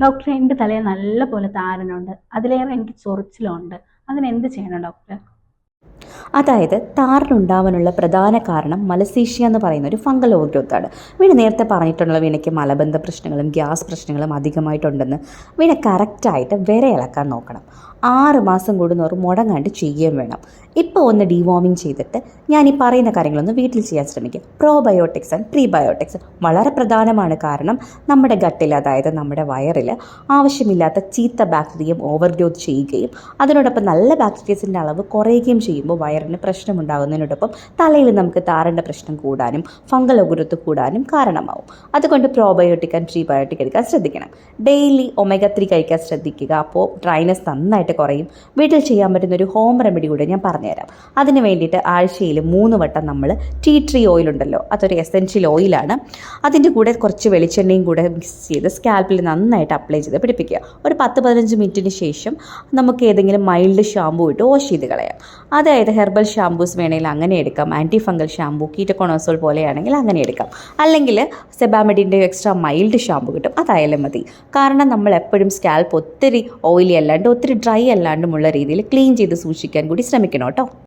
ഡോക്ടറെ, എൻ്റെ തലയിൽ നല്ല പോലെ താരനുണ്ട്, അതിലേറെ എനിക്ക് ചൊറിച്ചിലുണ്ട്. അതിനെന്ത് ചെയ്യണം ഡോക്ടർ? അതായത് താരനുണ്ടാവാനുള്ള പ്രധാന കാരണം മലസീഷ്യ എന്ന് പറയുന്ന ഒരു ഫംഗൽ ഓവർഗ്രോത്താണ്. വീണ നേരത്തെ പറഞ്ഞിട്ടുള്ള വീണയ്ക്ക് മലബന്ധ പ്രശ്നങ്ങളും ഗ്യാസ് പ്രശ്നങ്ങളും അധികമായിട്ടുണ്ടെന്ന്. വീണ കറക്റ്റായിട്ട് വിര ഇളക്കാൻ നോക്കണം. 6 മാസം കൂടുന്നവർ മുടങ്ങാണ്ട് ചെയ്യുകയും വേണം. ഇപ്പോൾ ഒന്ന് ഡീവോമിങ് ചെയ്തിട്ട് ഞാൻ ഈ പറയുന്ന കാര്യങ്ങളൊന്ന് വീട്ടിൽ ചെയ്യാൻ ശ്രമിക്കുക. പ്രോബയോട്ടിക്സ് ആൻഡ് പ്രീബയോട്ടിക്സ് വളരെ പ്രധാനമാണ്. കാരണം നമ്മുടെ ഗട്ടിൽ, അതായത് നമ്മുടെ വയറിൽ ആവശ്യമില്ലാത്ത ചീത്ത ബാക്ടീരിയം ഓവർഗ്രോത്ത് ചെയ്യുകയും അതിനോടൊപ്പം നല്ല ബാക്ടീരിയസിൻ്റെ അളവ് കുറയുകയും ചെയ്യുമ്പോൾ വയറിന് പ്രശ്നമുണ്ടാകുന്നതിനോടൊപ്പം തലയിൽ നമുക്ക് താരൻ്റെ പ്രശ്നം കൂടാനും ഫംഗൽ ഓവർഗ്രോത്ത് കൂടാനും കാരണമാവും. അതുകൊണ്ട് പ്രോബയോട്ടിക് ആൻഡ് പ്രീബയോട്ടിക് എടുക്കാൻ ശ്രദ്ധിക്കണം. ഡെയിലി ഒമേഗ 3 കഴിക്കാൻ ശ്രദ്ധിക്കുക. അപ്പോൾ ഡ്രൈനസ് നന്നായിട്ട് കുറയും. വീട്ടിൽ ചെയ്യാൻ പറ്റുന്ന ഒരു ഹോം റെമഡി കൂടെ ഞാൻ പറഞ്ഞുതരാം. അതിന് വേണ്ടിയിട്ട് ആഴ്ചയിൽ 3 വട്ടം നമ്മൾ ടീ ട്രീ ഓയിൽ ഉണ്ടല്ലോ, അതൊരു എസെൻഷ്യൽ ഓയിലാണ്. അതിൻ്റെ കൂടെ കുറച്ച് വെളിച്ചെണ്ണയും കൂടെ മിക്സ് ചെയ്ത് സ്കാൽപ്പിൽ നന്നായിട്ട് അപ്ലൈ ചെയ്ത് പിടിപ്പിക്കുക. ഒരു 10-15 മിനിറ്റിന് ശേഷം നമുക്ക് ഏതെങ്കിലും മൈൽഡ് ഷാമ്പൂ ഇട്ട് വാഷ് ചെയ്ത് കളയാം. അതായത് ഹെർബൽ ഷാമ്പൂസ് വേണമെങ്കിൽ അങ്ങനെ എടുക്കാം. ആൻറ്റി ഫംഗൽ ഷാമ്പൂ, കീറ്റോകോണസോൾ പോലെയാണെങ്കിൽ അങ്ങനെ എടുക്കാം. അല്ലെങ്കിൽ സെബാമെഡിൻ്റെ എക്സ്ട്രാ മൈൽഡ് ഷാമ്പൂ കിട്ടും, അതായാലും മതി. കാരണം നമ്മൾ എപ്പോഴും സ്കാൽപ്പ് ഒത്തിരി ഓയിലി അല്ലാണ്ട് ഒത്തിരി ഡ്രൈ അല്ലാണ്ടുമുള്ള രീതിയിൽ ക്ലീൻ ചെയ്ത് സൂക്ഷിക്കാൻ കൂടി ശ്രമിക്കണം കേട്ടോ.